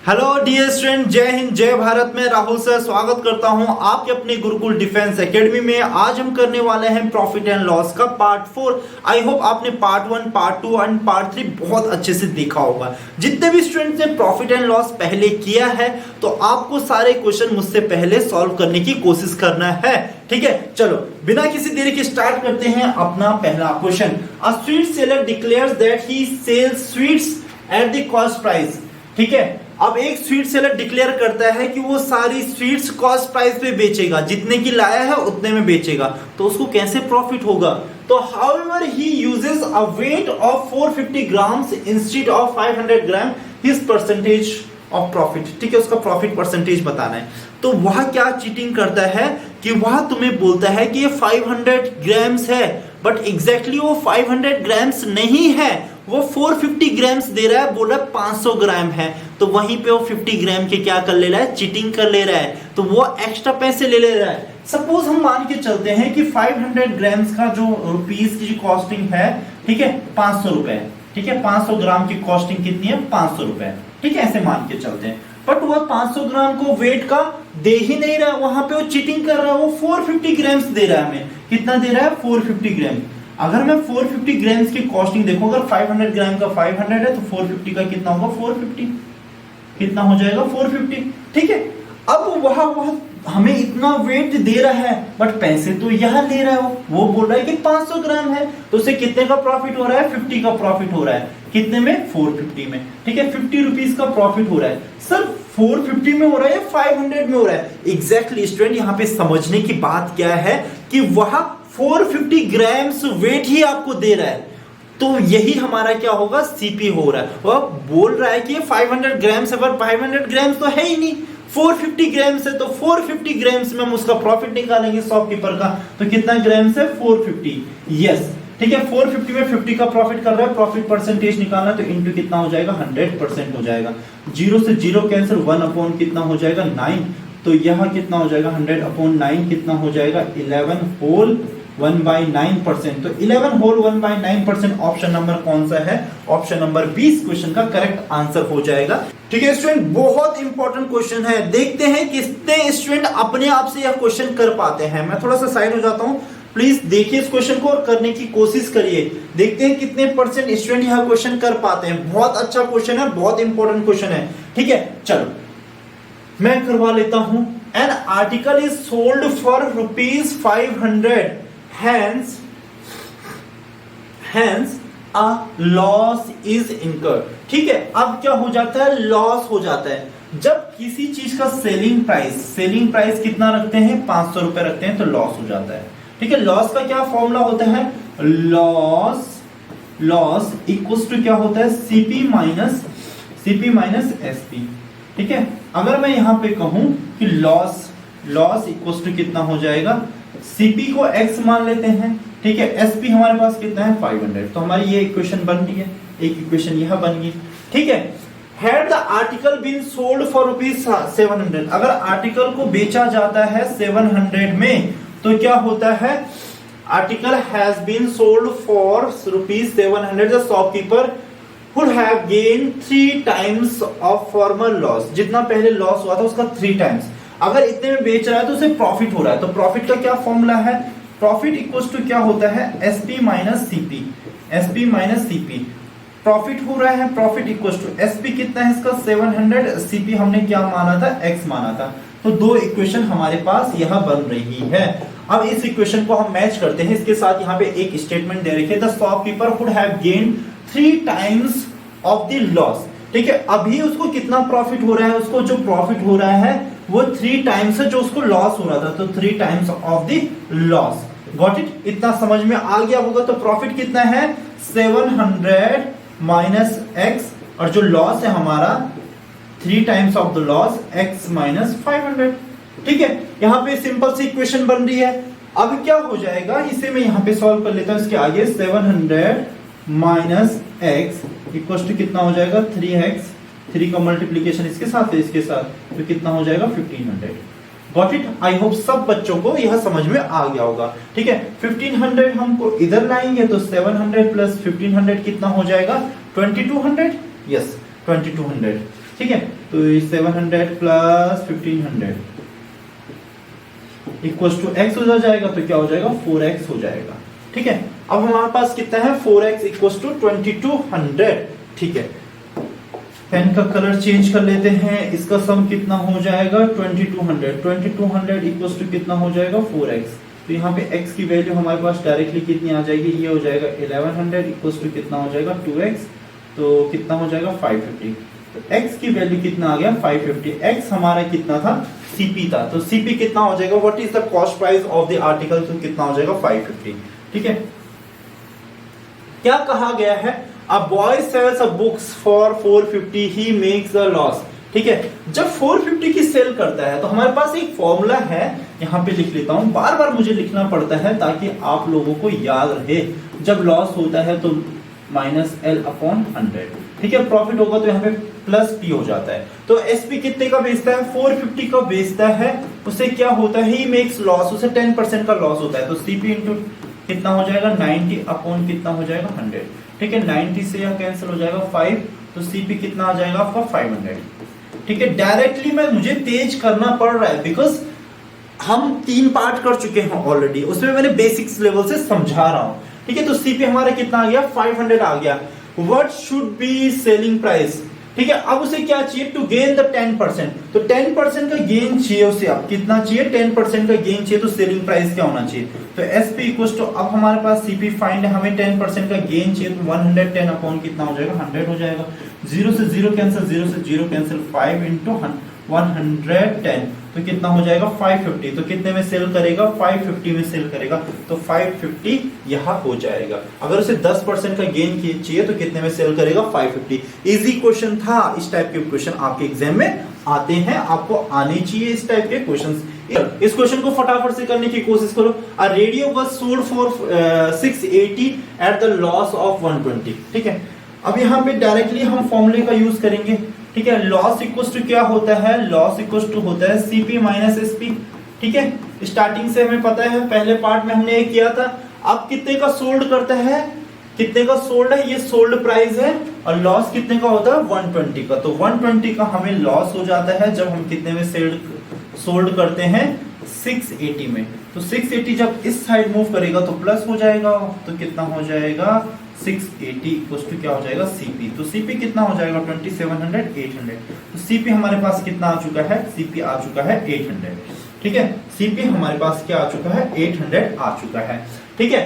Hello dear student, जय हिंद जय भारत में राहुल सर स्वागत करता हूं आपके अपने गुरुकुल डिफेंस एकेडमी में। आज हम करने वाले हैं प्रॉफिट एंड लॉस का पार्ट 4। आई होप आपने पार्ट 1, पार्ट 2 एंड पार्ट 3 बहुत अच्छे से देखा होगा। जितने भी स्टूडेंट्स ने प्रॉफिट एंड लॉस पहले किया है तो आपको सारे क्वेश्चन मुझसे पहले सॉल्व करने की कोशिश करना है। ठीक है, चलो बिना किसी देरी के स्टार्ट करते हैं अपना पहला question. A sweet seller declares that he sells sweets at the cost price. ठीक है, अब एक स्वीट सेलर डिक्लेयर करता है कि वो सारी स्वीट्स कॉस्ट प्राइस पे बेचेगा, जितने की लाया है उतने में बेचेगा, तो उसको कैसे प्रॉफिट होगा। तो however he uses a weight of 450 grams instead of 500 gram, his percentage of profit. ठीक है, उसका प्रॉफिट परसेंटेज बताना है। तो वह क्या चीटिंग करता है कि वह तुम्हें बोलता है कि ये 500 ग्राम्स है, बट एग्जैक्टली वो 500 ग्राम्स नहीं है, वो 450 ग्राम्स दे रहा है, बोला 500 ग्राम है। तो वहीं पे वो 50 ग्राम के क्या कर ले रहा है, चीटिंग कर ले रहा है, तो वो एक्स्ट्रा पैसे ले ले रहा है। सपोज हम मान के चलते हैं कि 500 ग्राम्स का जो रुपीस की जो कॉस्टिंग है, ठीक है, 500 रुपए। ठीक है, 500 ग्राम की कॉस्टिंग कितनी है, 500 रुपए। ठीक है, ऐसे मान के चलते हैं, बट वह 500 ग्राम को वेट का दे ही नहीं रहा, वहां पे वो चीटिंग कर रहा है। वो 450 ग्राम्स दे रहा है, हमें कितना दे रहा है, 450 ग्राम। अगर मैं 450 ग्राम्स की कॉस्टिंग देखो, अगर 500 ग्राम का 500 है तो 450 का कितना होगा, 450 कितना हो जाएगा, 450। ठीक है, अब वह हमें इतना वेट दे रहा है, बट पैसे तो यह ले रहा है, वो बोल रहा है कि 500 ग्राम है, तो उसे कितने का प्रॉफिट हो रहा है, 50 का प्रॉफिट हो रहा है। कितने में, 450 में। ठीक है, 50 रुपीज का प्रॉफिट हो रहा है। सर 450 में हो रहा है या 500 में हो रहा है? एग्जैक्टली स्टूडेंट, यहाँ पे समझने की बात क्या है कि वह 450 ग्राम्स वेट ही आपको दे रहा है, तो यही हमारा क्या होगा, सीपी हो रहा है। वह बोल रहा है कि ये 500 ग्राम्स है, पर 500 ग्राम्स तो है ही नहीं, 450 ग्राम्स है, तो 450 ग्राम्स में हम उसका प्रॉफिट निकालेंगे शॉपकीपर का, तो कितना ग्राम्स है, 450। यस, ठीक है, 450 में 50 का प्रॉफिट कर रहा है, प्रॉफिट परसेंटेज निकालना, तो इंटू कितना हो जाएगा, 100% हो जाएगा। 0 से 0 कैंसिल, 1 अपॉन कितना हो जाएगा, 9, तो यह कितना हो जाएगा, 100 अपॉन 9 कितना हो जाएगा, 11 होल 1/9%। तो 11 होल 1/9% ऑप्शन नंबर कौन सा है, ऑप्शन नंबर 20 क्वेश्चन का करेक्ट आंसर हो जाएगा। ठीक है स्टूडेंट, बहुत इंपॉर्टेंट क्वेश्चन है, देखते हैं कितने स्टूडेंट अपने आप से यह क्वेश्चन कर पाते हैं। मैं थोड़ा सा साइड हो जाता हूं, प्लीज देखिए इस क्वेश्चन को और करने की कोशिश करिए। देखते हैं कितने परसेंट स्टूडेंट यह क्वेश्चन कर पाते हैं। बहुत अच्छा क्वेश्चन है, बहुत इंपॉर्टेंट क्वेश्चन है। ठीक है, चलो मैं करवा लेता हूं। An article is sold for ₹500, hence a loss is incurred। ठीक है, अब क्या हो जाता है, लॉस हो जाता है। जब किसी चीज का सेलिंग प्राइस कितना रखते हैं, 500 रुपए रखते हैं, तो लॉस हो जाता है। ठीक है, लॉस का क्या फॉर्मूला होता है, लॉस इक्वल्स टू क्या होता है, सीपी माइनस एसपी। ठीक है, अगर मैं यहां पे कहूं कि लॉस इक्वल्स टू कितना हो जाएगा, सीपी को x मान लेते हैं। ठीक है, एसपी हमारे पास कितना है, 500, तो हमारी ये इक्वेशन बन रही है, एक इक्वेशन यह बन गई। ठीक है, had the article been sold for ₹700, अगर आर्टिकल को बेचा जाता है 700 में, तो क्या होता है, article has been sold for ₹700, the shopkeeper would have gained 3 times of former loss, जितना पहले लॉस हुआ था उसका 3 टाइम्स। अगर इतने में बेच रहा है तो उसे प्रॉफिट हो रहा है, तो प्रॉफिट का क्या फॉर्मूला है, प्रॉफिट इक्वल्स टू क्या होता है, एसपी माइनस सीपी। प्रॉफिट हो रहा है, प्रॉफिट इक्वल्स टू एसपी कितना है इसका, 700, सीपी हमने क्या माना था, एक्स माना था। तो दो इक्वेशन हमारे पास यहां बन रही है। अब इस इक्वेशन को हम मैच करते हैं, इसके साथ यहाँ पे एक स्टेटमेंट दे रखी है, the shopkeeper would have gained 3 times of the loss. ठीक है, अभी उसको कितना प्रॉफिट हो रहा है, उसको जो प्रॉफिट हो रहा है वो 3 टाइम्स है जो उसको लॉस हो रहा था, तो 3 times of the loss. Got it, इतना समझ में आ गया होगा। तो प्रॉफिट कितना है, 700 माइनस एक्स, और जो लॉस है हमारा 3 times of the loss, x minus 500। ठीक है, यहाँ पे सिंपल सी इक्वेशन बन रही है। अब क्या हो जाएगा, इसे मैं यहाँ पे सॉल्व कर लेता हूँ। इसके आगे 700 माइनस एक्स इक्वल टू कितना हो जाएगा, 3x, 3 का मल्टीप्लीकेशन इसके साथ है, इसके साथ, तो कितना हो जाएगा, 1500। गॉट इट, आई होप सब बच्चों को यह समझ में आ गया होगा। ठीक है, 1500 हमको इधर लाएंगे, तो 700 प्लस 1500 कितना हो जाएगा, 2200। यस, 2200। ठीक है, तो 700 प्लस 1500 इक्वल टू x हो जाएगा, तो क्या हो जाएगा 4x हो जाएगा। ठीक है, अब हमारे पास कितना है 4x इक्वल टू 2200। ठीक है, पेन का कलर चेंज कर लेते हैं, इसका सम कितना हो जाएगा 2200 इक्वल टू कितना हो जाएगा 4x। तो यहाँ पे x की वैल्यू हमारे पास डायरेक्टली कितनी आ जाएगी, ये हो जाएगा 1100 इक्वल टू कितना हो जाएगा 2x, तो कितना हो जाएगा 550। तो x की वैल्यू कितना आ गया 550। x हमारा कितना था CP था, तो CP कितना हो जाएगा, what is the cost price of the article, तो कितना हो जाएगा 550। ठीक है, क्या कहा गया है, a boy sells a books for 450 he makes a loss. ठीक है, जब 450 की सेल करता है तो हमारे पास एक फॉर्मूला है, यहां पे लिख लेता हूं, बार बार मुझे लिखना पड़ता है ताकि आप लोगों को याद रहे। जब लॉस होता है तो -L/100। ठीक है, प्रॉफिट होगा तो यहाँ पे प्लस P हो जाता है। तो SP कितने का बेचता है, 450 का बेचता है, उसे क्या होता है, ही मेक्स लॉस, उसे 10% का लॉस होता है। तो CP इंटू कितना हो जाएगा 90 अपॉन कितना हो जाएगा 100। ठीक है, 90 से यह कैंसिल हो जाएगा 5, तो CP कितना आ जाएगा आपका 500। ठीक है, डायरेक्टली मैं मुझे तेज करना पड़ रहा है बिकॉज हम 3 पार्ट कर चुके हैं ऑलरेडी, उसमें मैंने बेसिक्स लेवल से समझा रहा हूं। ठीक है, तो CP हमारा कितना आ गया 500 आ गया। What should be selling price. ठीक है, अब उसे क्या चाहिए, टू गेन द 10%, तो 10% का गेन चाहिए उसे। अब कितना चाहिए 10% का गेन चाहिए, तो सेलिंग प्राइस क्या होना चाहिए, तो SP इक्वल टू, अब हमारे पास CP फाइंड है, हमें 10% का गेन चाहिए, तो 110 अपॉन कितना हो जाएगा 100 हो जाएगा। 0 से 0 कैंसिल, 0 से 0 कैंसिल, 5 इंटू 110, तो कितना हो जाएगा 550। तो कितने में सेल करेगा 550 में सेल करेगा, तो 550 यहां हो जाएगा। अगर उसे 10% का गेन चाहिए तो कितने में सेल करेगा 550। इजी क्वेश्चन था, इस टाइप के क्वेश्चन आपके एग्जाम में आते हैं, आपको आने चाहिए इस टाइप के क्वेश्चन। इस क्वेश्चन को फटाफट से करने की कोशिश करो। A radio was sold for 680 at the loss of 120। ठीक है, अब यहाँ पे डायरेक्टली हम फॉर्मूले का यूज करेंगे। ठीक है, लॉस इक्वल टू क्या होता है, लॉस इक्वल टू होता है CP माइनस SP। ठीक है, स्टार्टिंग से हमें पता है, पहले पार्ट में हमने ये किया था। अब कितने का सोल्ड करता है, कितने का सोल्ड है, ये सोल्ड प्राइस है, और लॉस कितने का होता है 120 का। तो 120 का हमें लॉस हो जाता है जब हम कितने में सोल्ड करते हैं 680 में। तो 680 जब इस साइड मूव करेगा तो प्लस हो जाएगा, तो कितना हो जाएगा 680 इक्वल टू क्या हो जाएगा CP। तो CP कितना हो जाएगा 2700 800। तो CP हमारे पास कितना आ चुका है, CP आ चुका है 800। ठीक है, CP हमारे पास क्या आ चुका है 800 आ चुका है। ठीक है,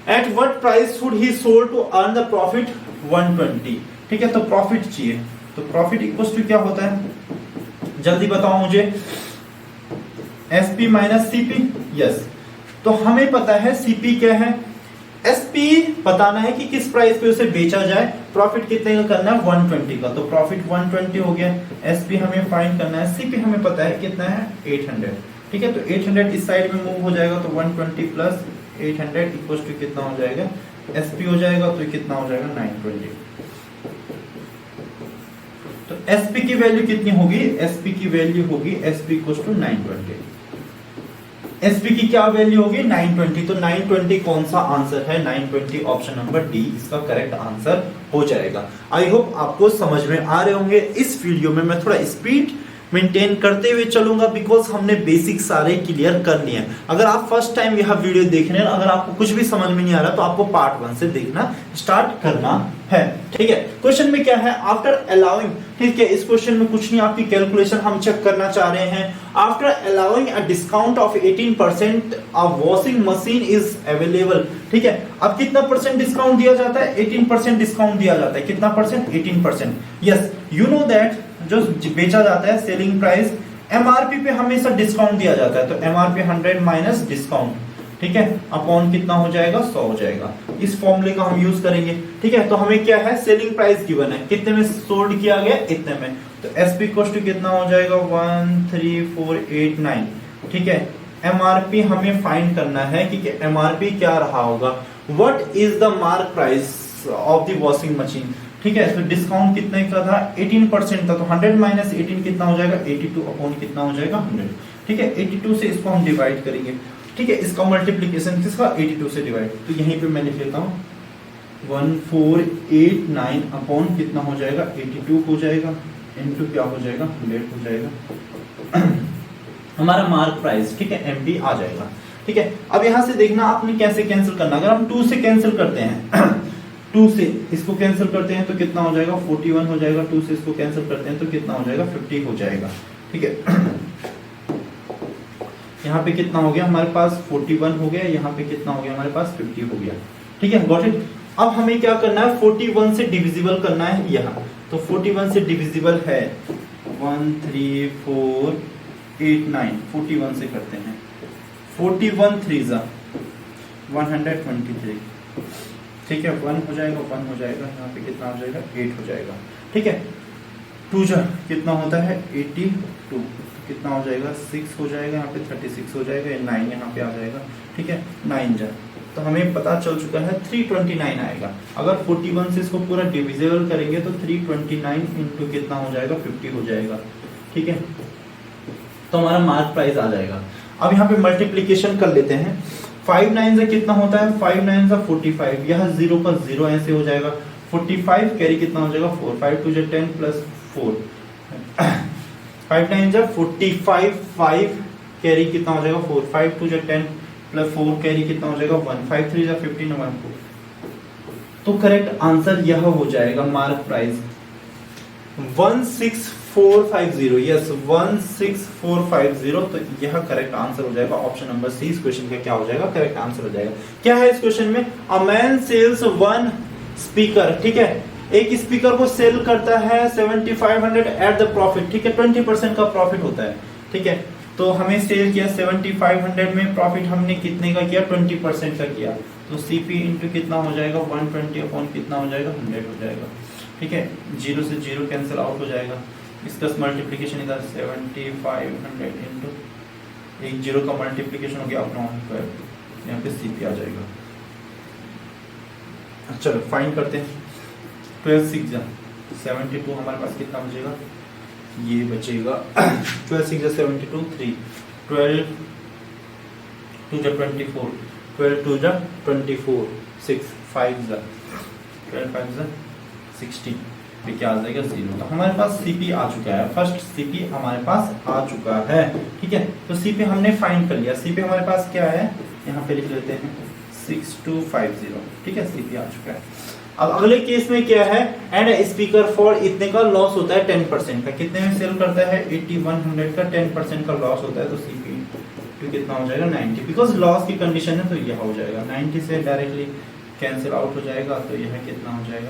at what price should he sold to earn the profit 120। ठीक है, तो प्रॉफिट चाहिए, तो प्रॉफिट इक्वल टू क्या होता है, जल्दी बताओ मुझे, SP माइनस CP। यस, तो हमें पता है CP क्या है, SP बताना है कि किस प्राइस पे उसे बेचा जाए। प्रॉफिट कितने का करना है 120 का, तो प्रॉफिट 120 हो गया। SP हमें फाइंड करना है, CP हमें पता है कितना है 800। ठीक है, तो 800 इस साइड में मूव हो जाएगा, तो 120 प्लस 800 इक्वल टू कितना हो जाएगा SP हो जाएगा, तो कितना हो जाएगा 920। तो SP की वैल्यू कितनी होगी, SP की वैल्यू होगी SP इक्वल टू 920। SP की क्या वैल्यू होगी 920। तो 920 कौन सा आंसर है, 920 ऑप्शन नंबर D इसका करेक्ट आंसर हो जाएगा। आई होप आपको समझ में आ रहे होंगे। इस वीडियो में मैं थोड़ा स्पीड मेंटेन करते हुए चलूंगा बिकॉज हमने बेसिक सारे क्लियर कर लिए हैं। अगर आप फर्स्ट टाइम यह वीडियो देख रहे हैं, अगर आपको कुछ भी समझ में नहीं आ रहा तो आपको पार्ट 1 से देखना स्टार्ट करना है। ठीक है, क्वेश्चन में क्या है, आफ्टर अलाउइंग। ठीक है, इस क्वेश्चन में कुछ नहीं, आपकी कैलकुलेशन हम चेक करना चाह रहे हैं। After allowing a discount of 18% a washing machine is available. ठीक है, अब कितना परसेंट डिस्काउंट दिया जाता है, 18% डिस्काउंट दिया जाता है। कितना percent, 18%। Yes, you know that जो बेचा जाता है सेलिंग प्राइस MRP पे हमेशा डिस्काउंट दिया जाता है। तो MRP 100 माइनस डिस्काउंट, ठीक है, अपॉन कितना हो जाएगा 100 हो जाएगा। इस फॉर्मूले का हम यूज करेंगे। ठीक है, तो हमें क्या है, सेलिंग प्राइस गिवन है, कितने में सोल्ड किया गया इतने में। तो SP कोस्ट कितना हो जाएगा 13489। ठीक है, MRP हमें फाइंड करना है कि MRP क्या रहा होगा, what is the mark price of the washing machine. ठीक है, तो डिस्काउंट कितने का था 18% था, तो 100 माइनस 18 कितना हो जाएगा 82 अपॉन कितना हो जाएगा 100। ठीक है, 82 से इसको हम डिवाइड करेंगे। ठीक है, इसका मल्टीप्लिकेशन किसका 82 से डिवाइड, तो यहीं पे मैं लिख लेता हूँ 1489 अपॉन कितना हो जाएगा 82 हो जाएगा। इनटू क्या हो जाएगा 100 हो जाएगा हमारा मार्क प्राइस, ठीक है, एमपी आ जाएगा। ठीक है, अब यहां से देखना आपने कैसे कैंसिल करना। अगर हम 2 से कैंसिल करते हैं 2 से इसको कैंसिल करते हैं तो कितना हो जाएगा 41 हो जाएगा। 2 से इसको कैंसिल करते हैं तो कितना हो जाएगा 50 हो जाएगा। ठीक है, यहाँ पे कितना हो गया हमारे पास 41 हो गया, यहाँ पे कितना हो गया हमारे पास 50 हो गया। ठीक है, गॉट इट। अब हमें क्या करना है 41 से डिविजिबल करना है यहाँ, तो 41 से डिविजिबल है 1 3 4 8 9, 41 से करते हैं 41 3 123। ठीक है, 1 हो जाएगा 1 हो जाएगा, यहाँ पे कितना हो जाएगा 8 हो जाएगा। ठीक है, 2 जा कितना होता है 82, कितना हो जाएगा 6 हो जाएगा, यहाँ पे 36 हो जाएगा, 9 यहाँ पे आ जाएगा। ठीक है, 9 जा तो हमें पता चल चुका है 329 आएगा। अगर 41 से इसको पूरा डिविजिबल करेंगे तो 329 इंटू कितना हो जाएगा 50 हो जाएगा। ठीक है, तो हमारा मार्क प्राइस आ जाएगा। अब यहाँ पे मल्टीप्लीकेशन कर लेते हैं। 5 9 से कितना होता है 5 9 से 45, यह 0 का 0 ऐसे हो जाएगा। 45 कैरी कितना हो जाएगा 4, 5 2 जा 10 प्लस 4 5 9 जा 45, 5 कैरी कितना हो जाएगा 4, 5 2 जा 10 प्लस 4 कैरी कितना हो जाएगा 1, 5 3 जा 15 1 4। तो करेक्ट आंसर यह हो जाएगा मार्क प्राइस 16450। यस 16450, तो यह करेक्ट आंसर हो जाएगा। ऑप्शन नंबर सी इस क्वेश्चन का क्या हो जाएगा, करेक्ट आंसर हो जाएगा। क्या है इस क्वेश्चन में, अ मैन सेल्स 1 स्पीकर। ठीक है, एक स्पीकर को सेल करता है 7500 एट द प्रॉफिट। ठीक है, 20% का प्रॉफिट होता है। ठीक है, तो हमें सेल किया 7500 में, प्रॉफिट हमने कितने का किया 20% का किया, तो सीपी इंटू कितना हो जाएगा 120 अपॉन कितना हो जाएगा 100 हो जाएगा। ठीक है, 0 से 0 कैंसिल आउट हो जाएगा। इसका मल्टीप्लिकेशन इधर 7500 इंटू एक 0 का मल्टीप्लिकेशन हो गया अपना 1/12, यहाँ पे सीपी आ जाएगा। चलो फाइंड करते हैं। 12 6 जा 72, हमारे पास कितना बचेगा, ये बचेगा 12 6 जा 72, 3 12 2 जा 24, 12 2 जा 24, 6 5 जा 12 5 जा 16, फिर क्या आ जाएगा 0। तो हमारे पास सीपी आ चुका है, फर्स्ट सीपी हमारे पास आ चुका है। ठीक है, तो सीपी हमने फाइंड कर लिया। सीपी हमारे पास क्या है, यहाँ पे लिख लेते हैं 6250। ठीक है, सीपी आ चुका है। अब अगले केस में क्या है, एंड स्पीकर फॉर इतने का लॉस होता है 10% का, कितने में सेल करता है 8100 का 10% का लॉस होता है, तो सीपी तो कितना हो जाएगा 90, बिकॉज लॉस की कंडीशन है तो यह हो जाएगा 90 से डायरेक्टली कैंसिल आउट हो जाएगा, तो यह कितना हो जाएगा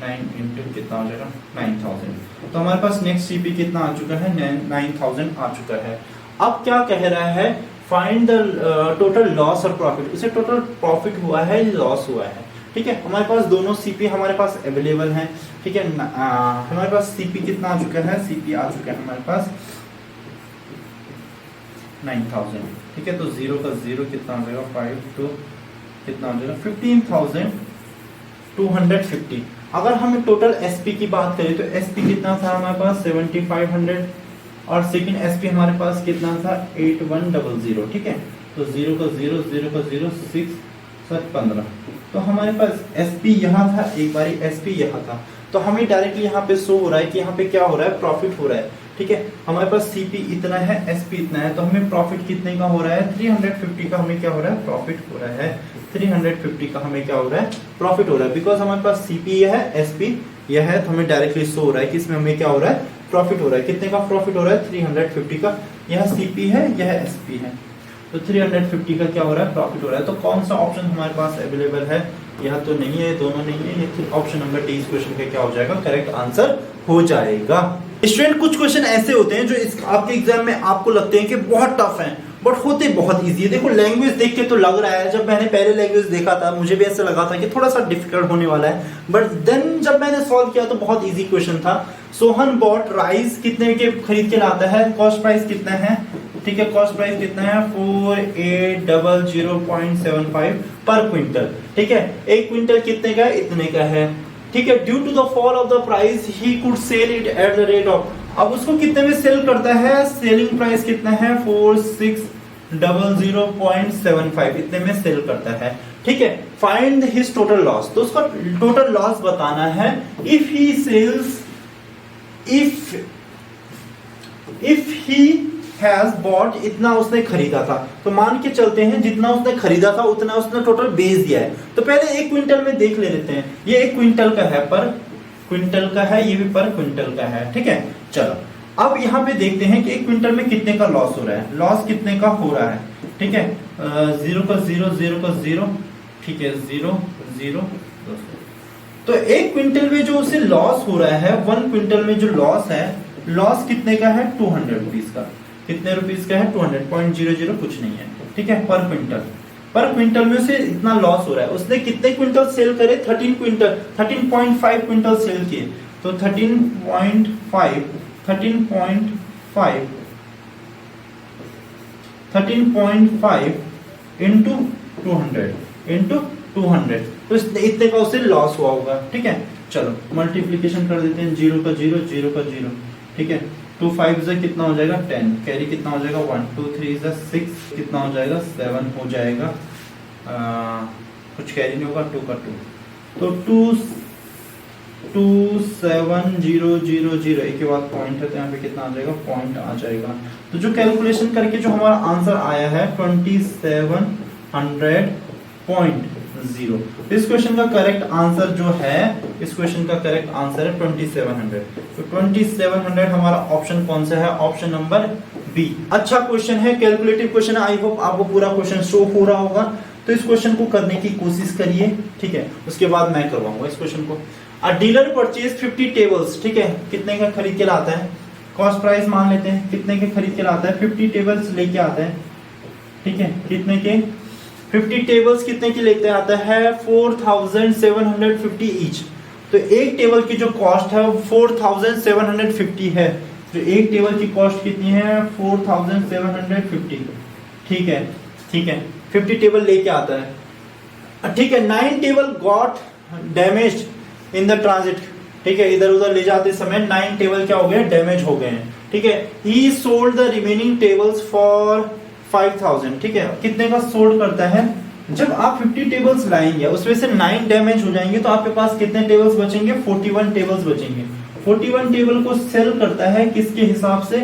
9 इंटू कितना हो जाएगा 9000। तो हमारे पास नेक्स्ट सीपी कितना आ चुका है 9000 आ चुका है। अब क्या कह रहा है, फाइंड द टोटल लॉस और प्रॉफिट। उसे टोटल प्रॉफिट हुआ है लॉस हुआ है। ठीक है, हमारे पास दोनों सीपी हमारे पास अवेलेबल हैं। ठीक है, हमारे पास सीपी कितना आ चुका है, सीपी आ चुका है हमारे पास 9000। ठीक है, तो 0 का 0 कितना हो जाएगा 5 2 कितना हो जाएगा 15250। अगर हम टोटल एसपी की बात करें तो एसपी कितना था हमारे पास 7500 और सेकंड एसपी हमारे पास कितना था 8100। ठीक है, तो 0 का 0 0 का 0 6 7 15, तो हमारे पास एसपी यहाँ था, एक बारी एसपी यहाँ था, तो हमें डायरेक्टली यहाँ पे शो हो रहा है कि यहाँ पे क्या हो रहा है प्रॉफिट हो रहा है। ठीक है, हमारे पास सीपी इतना है एसपी इतना है, तो हमें प्रॉफिट कितने का हो रहा है 350 का हमें क्या हो रहा है प्रॉफिट हो रहा है। 350 का हमें क्या हो रहा है प्रॉफिट हो रहा है, बिकॉज हमारे पास सीपी यह है एसपी यह है, तो हमें डायरेक्टली शो हो रहा है कि इसमें हमें क्या हो रहा है प्रॉफिट हो रहा है। कितने का प्रॉफिट हो रहा है 350 का, यह सीपी है यह एसपी है, तो 350 का क्या हो रहा है प्रॉफिट हो रहा है। तो कौन सा ऑप्शन हमारे पास अवेलेबल है, यह तो नहीं है, दोनों नहीं है, ये ऑप्शन नंबर डी इस क्वेश्चन का क्या हो जाएगा करेक्ट आंसर हो जाएगा। स्टूडेंट कुछ क्वेश्चन ऐसे होते हैं जो आपके एग्जाम में आपको लगते हैं कि बहुत टफ हैं, बट होते बहुत इजी है। देखो लैंग्वेज देख के तो लग रहा है, जब मैंने पहले लैंग्वेज देखा था मुझे भी ऐसा लगा था कि थोड़ा सा डिफिकल्ट होने वाला है, बट देन जब मैंने सॉल्व किया तो बहुत इजी क्वेश्चन था। सोहन बॉट राइस कितने के खरीद के लाता है, कॉस्ट प्राइस कितना है, ठीक है, कॉस्ट प्राइस कितना है 4800.75 पर क्विंटल। ठीक है, एक क्विंटल कितने का है इतने का है। ठीक है, due to the fall of the price he could sell it at the rate of, अब उसको कितने में सेल करता है, सेलिंग प्राइस कितना है 4600.75 इतने में सेल करता है। ठीक है, फाइंड हिज टोटल लॉस, तो उसका टोटल लॉस बताना है। If he sells if he has bought, इतना उसने खरीदा था, तो मान के चलते हैं जितना उसने खरीदा था उतना उसने टोटल बेच दिया है। तो पहले 1 क्विंटल में देख लेते हैं, ये 1 क्विंटल का है, पर क्विंटल का है, ये भी पर क्विंटल का है, ठीक है। चलो अब यहाँ पे देखते हैं कि 1 क्विंटल में कितने का लॉस हो रहा है, लॉस कितने का हो रहा है, ठीक है। 0 का 0, 0 का 0, ठीक है, 0 0। तो 1 क्विंटल में जो उसे लॉस हो रहा है, 1 क्विंटल में जो लॉस है, लॉस कितने का है, 200 रुपीज का। कितने रुपीज का है, 200.00 कुछ नहीं है, ठीक है, पर क्विंटल। पर क्विंटल में उसे इतना लॉस हो रहा है। उसने कितने क्विंटल सेल करे, 13 क्विंटल, 13.5 क्विंटल सेल किए। तो 13.5 इंटू 200 तो इतने का उसे लॉस हुआ होगा, ठीक है। चलो मल्टीप्लीकेशन कर देते हैं, 0 का 0, 0 का 0, ठीक है। 2 5 से कितना हो जाएगा, 10, कैरी कितना हो जाएगा, 1 2 3 से 6, कितना हो जाएगा, 7 हो जाएगा, कुछ कैरी नहीं होगा, 2 का 2, तो 22700 एक के बाद पॉइंट है, तो यहाँ पे कितना आ जाएगा, पॉइंट आ जाएगा। तो जो कैलकुलेशन करके जो हमारा आंसर आया है 2700.0। इस क्वेश्चन का करेक्ट आंसर जो है, इस क्वेश्चन का करेक्ट आंसर है 2700। तो 2700 हमारा ऑप्शन कौन सा है, ऑप्शन नंबर बी। अच्छा क्वेश्चन है, कैलकुलेटिव क्वेश्चन है, आई होप आपको पूरा क्वेश्चन शो हो रहा होगा। तो इस क्वेश्चन को करने की कोशिश करिए, ठीक है, उसके बाद मैं करवाऊंगा इस क्वेश्चन को। अ डीलर परचेज 50 टेबल्स, ठीक है, कितने का खरीद के लाता है, कॉस्ट प्राइस मान लेते हैं, कितने के खरीद के लाता है, 50 टेबल्स लेके आता है, ठीक है, कितने के, 50 टेबल्स कितने की लेते आता है, 4750 ईच। तो एक टेबल की जो कॉस्ट है 4750 है, तो एक टेबल की कॉस्ट कितनी है, 4750, ठीक है, ठीक है, 50 टेबल लेके आता है, ठीक है। 9 table got damaged in the transit, ठीक है, इधर उधर ले जाते समय 9 टेबल क्या हो गए, डैमेज हो गए हैं, ठीक है। ही sold the remaining tables for 5000, ठीक है। कितने का सोल्ड करता है, जब आप 50 टेबल्स लाएंगे उसमें से 9 डैमेज हो जाएंगे, तो आपके पास कितने टेबल्स बचेंगे, 41 टेबल्स बचेंगे। 41 टेबल को सेल करता है किसके हिसाब से,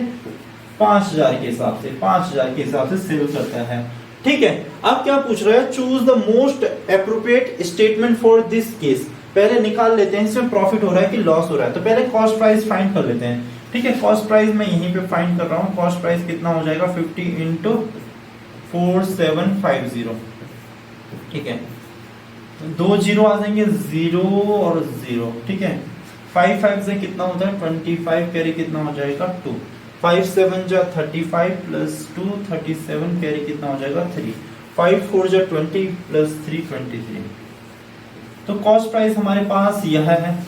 5000 के हिसाब से, 5000 के हिसाब से सेल करता है, ठीक है। अब क्या पूछ रहा है, choose the most appropriate statement for this case. पहले निकाल लेते हैं इसमें प्रॉफिट हो रहा है कि लॉस हो रहा है, तो पहले कॉस्ट प्राइस फाइंड कर लेते हैं, ठीक है। कॉस्ट प्राइस मैं यहीं पे फाइंड कर रहा हूँ, कॉस्ट प्राइस कितना हो जाएगा, 50 इंटू 4750, ठीक है, 2 जीरो आ जाएंगे, 0 और 0, ठीक है। 5 5 से कितना होता है, 25, कैरी कितना हो जाएगा, 2, 5 7 जा 35 प्लस 2 37, कैरी कितना हो जाएगा, 3, 5 4 जा 20 प्लस 3 23। तो कॉस्ट प्राइस हमारे पास यह है।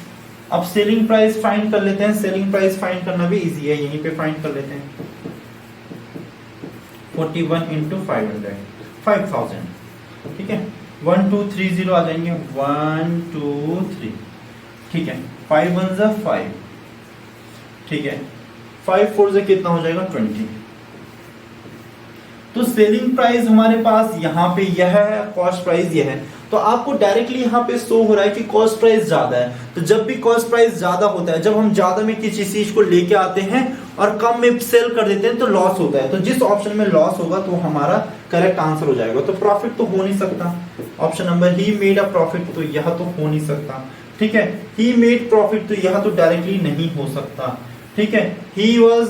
अब सेलिंग प्राइस फाइंड कर लेते हैं, सेलिंग प्राइस फाइंड करना भी इजी है, यहीं पे फाइंड कर लेते हैं, 41 इंटू 500, 5000, ठीक है। 1 2 3 0 आ जाएंगे, 1 2 3, ठीक है, 5 1 जा 5, ठीक है, 5 4 से कितना हो जाएगा, 20। तो सेलिंग प्राइस हमारे पास यहाँ पे यह है, कॉस्ट प्राइस यह है। तो आपको डायरेक्टली यहाँ पे शो हो रहा है कि कॉस्ट प्राइस ज्यादा है। तो जब भी कॉस्ट प्राइस ज्यादा होता है, जब हम ज्यादा में किसी चीज को लेके आते हैं और कम में सेल कर देते हैं, तो लॉस होता है। तो जिस ऑप्शन में लॉस होगा तो हमारा करेक्ट आंसर हो जाएगा। तो प्रॉफिट तो हो नहीं सकता, option number he made a profit, तो यह तो हो नहीं सकता, ठीक है। ही मेड प्रॉफिट, तो यह तो डायरेक्टली नहीं हो सकता, ठीक है। He was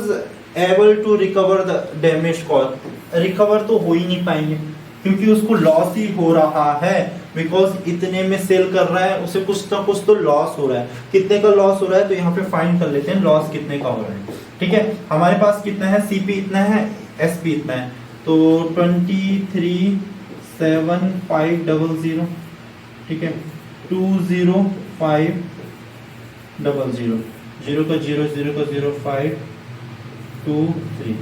able to recover the damage cost, recover तो हो ही नहीं पाएंगे क्योंकि उसको लॉस ही हो रहा है, बिकॉज इतने में सेल कर रहा है, उसे कुछ ना कुछ तो लॉस हो रहा है। कितने का लॉस हो रहा है, तो यहाँ पे फाइंड कर लेते हैं लॉस कितने का हो रहा है, ठीक है। हमारे पास कितना है, सीपी इतना है, एसपी इतना है, तो 237500, ठीक है, 20500, 0 का 0 0 का 0 5 2 3।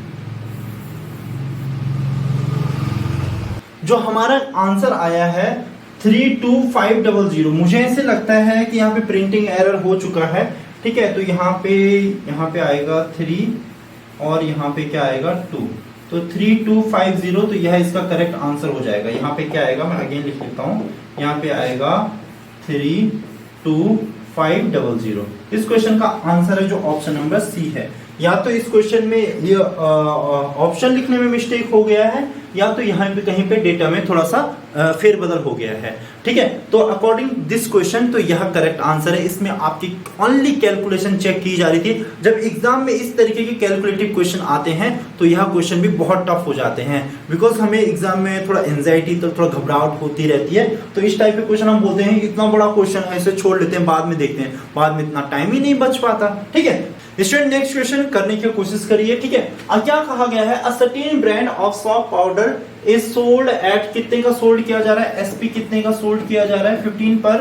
जो हमारा आंसर आया है 32500, मुझे ऐसे लगता है कि यहाँ पे प्रिंटिंग एरर हो चुका है, ठीक है। तो यहाँ पे आएगा 3 और यहाँ पे क्या आएगा 2, तो 3250, तो यह इसका करेक्ट आंसर हो जाएगा। यहाँ पे क्या आएगा, मैं अगेन लिख लेता हूँ, यहाँ पे आएगा 3250, 500। इस क्वेश्चन का आंसर है जो ऑप्शन नंबर सी है। या तो इस क्वेश्चन में ये ऑप्शन लिखने में मिस्टेक हो गया है, या तो यहाँ पे कहीं पे डेटा में थोड़ा सा फेरबदल हो गया है। ठीक है, तो अकॉर्डिंग दिस क्वेश्चन तो यह करेक्ट आंसर है। इसमें आपकी ओनली कैलकुलेशन चेक की जा रही थी। जब एग्जाम में इस तरीके के कैलकुलेटिव क्वेश्चन आते हैं तो यह क्वेश्चन भी बहुत टफ हो जाते हैं, बिकॉज हमें एग्जाम में थोड़ा एंजाइटी, तो थोड़ा घबराहट होती रहती है। तो इस टाइप के क्वेश्चन हम बोलते हैं इतना बड़ा क्वेश्चन है, इसे छोड़ लेते हैं, बाद में देखते हैं, बाद में इतना टाइम ही नहीं बच पाता। ठीक है, स्टूडेंट नेक्स्ट क्वेश्चन करने की कोशिश करिए। ठीक है, अब क्या कहा गया है, a certain brand of shop powder is sold at, कितने का सोल्ड किया जा रहा है, एसपी कितने का सोल्ड किया जा रहा है, 15 पर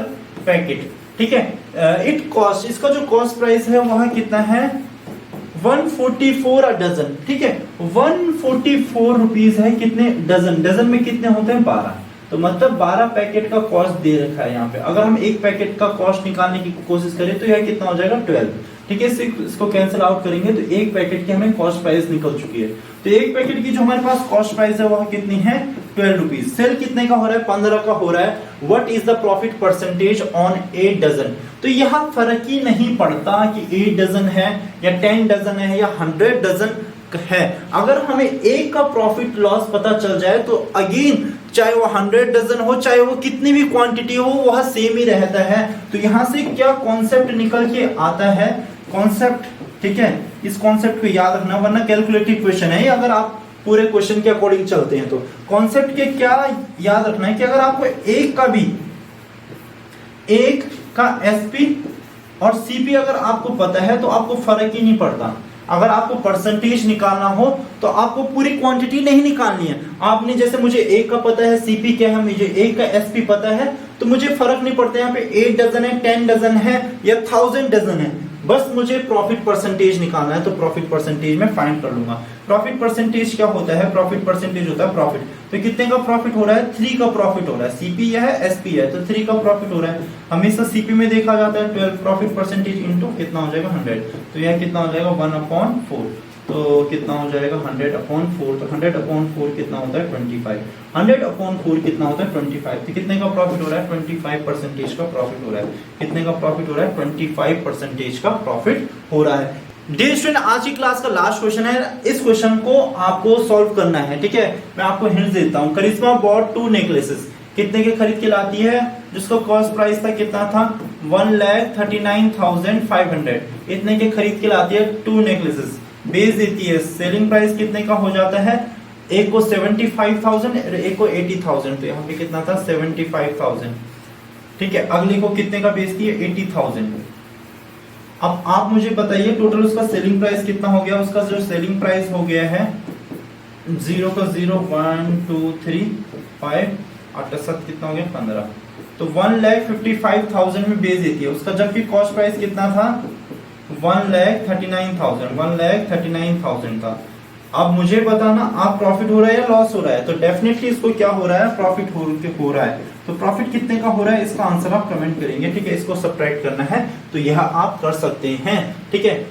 पैकेट। ठीक है, इट कॉस्ट, इसका जो कॉस्ट प्राइस है वह कितना है, 144 अ डजन। ठीक है, 144 रुपीज है, कितने डजन, डजन में कितने होते हैं, 12। तो मतलब 12 पैकेट का कॉस्ट दे रखा है यहाँ पे। अगर हम एक पैकेट का कॉस्ट निकालने की कोशिश करें तो यह कितना हो जाएगा, 12। ठीक है, इसको कैंसिल आउट करेंगे तो एक पैकेट की हमें कॉस्ट प्राइस निकल चुकी है। तो एक पैकेट की जो हमारे पास कॉस्ट प्राइस है वह कितनी है, 12 रुपीज। सेल कितने का हो रहा है, 15 का हो रहा है। What is the profit percentage on 8 dozen. तो यहाँ फर्क ही नहीं पड़ता कि 8 डजन है या 10 डजन है या 100 डजन है। अगर हमें एक का प्रॉफिट लॉस पता चल जाए तो अगेन चाहे वो 100 डजन हो, चाहे वो कितनी भी क्वांटिटी हो, वह सेम ही रहता है। तो यहां से क्या कॉन्सेप्ट निकल के आता है, कॉन्सेप्ट। ठीक है, इस कॉन्सेप्ट को याद रखना, वरना कैलकुलेटिव क्वेश्चन है। अगर आप पूरे क्वेश्चन के अकॉर्डिंग चलते हैं तो कॉन्सेप्ट के क्या याद रखना है कि अगर आपको एक का भी, एक का एसपी और सीपी अगर आपको पता है तो आपको फर्क ही नहीं पड़ता। अगर आपको परसेंटेज निकालना हो तो आपको पूरी क्वांटिटी नहीं निकालनी है। आपने जैसे मुझे एक का पता है सीपी क्या है, मुझे एक का एसपी पता है, तो मुझे फर्क नहीं पड़ता यहाँ पे 8 डजन है, 10 डजन है या 1000 डजन है। बस मुझे प्रॉफिट परसेंटेज निकालना है, तो प्रॉफिट परसेंटेज में फाइंड कर लूंगा। प्रॉफिट परसेंटेज क्या होता है, प्रॉफिट परसेंटेज होता है प्रॉफिट। तो कितने का प्रॉफिट हो रहा है, 3 का प्रॉफिट हो रहा है। सीपी यह है, एसपी है, तो 3 का प्रॉफिट हो रहा है। हमेशा सीपी में देखा जाता है 12 प्रॉफिट परसेंटेज इंटू कितना हो जाएगा, 100। तो यह कितना हो जाएगा, 1/4। तो कितना हो जाएगा, 100/4। तो 100/4 कितना होता है, 25। 100/4 कितना होता है, 25। तो कितने का प्रॉफिट हो रहा है, 25% का प्रॉफिट हो रहा है। कितने का प्रॉफिट हो रहा है, 25% का प्रॉफिट हो रहा है। डियर स्टूडेंट, आज की क्लास का लास्ट क्वेश्चन है। इस क्वेश्चन को आपको सॉल्व करना है। ठीक है, मैं आपको हिंट देता हूँ। करिश्मा बॉट 2 नेकलेसेस, कितने के खरीद के लाती है, जिसका कॉस्ट प्राइस था कितना था, 1,39,500। इतने के खरीद के लाती है 2 नेकलेसेस, बेच देती है। सेलिंग प्राइस कितने का हो जाता है, एक को 75,000 और एक को 80,000। तो यहाँ पे कितना था, 75,000। ठीक है, अगली को कितने का बेचती है, 80,000। अब आप मुझे बताइए टोटल उसका सेलिंग प्राइस कितना हो गया। उसका जो सेलिंग प्राइस हो गया है 0 का 0, 1 2 3 5 8 का 7 कितना हो गया, 15। तो 1,55,000 में बेच देती है उसका, जबकि कॉस्ट प्राइस कितना था, 1,39,000 था। अब मुझे बताना आप प्रॉफिट हो रहा है या लॉस हो रहा है। तो डेफिनेटली इसको क्या हो रहा है, प्रॉफिट हो रहा है। तो प्रॉफिट कितने का हो रहा है, इसका आंसर आप कमेंट करेंगे। ठीक है, इसको सब्ट्रैक्ट करना है तो यह आप कर सकते हैं। ठीक है,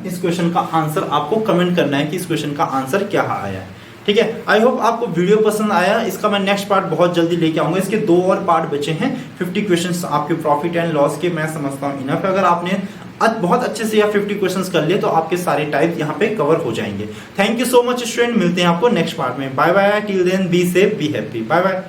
इस क्वेश्चन का आंसर आपको कमेंट करना है कि इस क्वेश्चन का आंसर क्या आया है। ठीक है, आई होप आपको वीडियो पसंद आया। इसका मैं नेक्स्ट पार्ट बहुत जल्दी लेके आऊंगा। इसके 2 और पार्ट बचे हैं। 50 क्वेश्चंस आपके प्रॉफिट एंड लॉस के, मैं समझता हूँ इनफ है। अगर आपने बहुत अच्छे से यह 50 क्वेश्चंस कर लिए तो आपके सारे टाइप यहाँ पे कवर हो जाएंगे। Thank you so much student, मिलते हैं आपको नेक्स्ट पार्ट में। Bye bye, till then be safe, be happy, bye bye.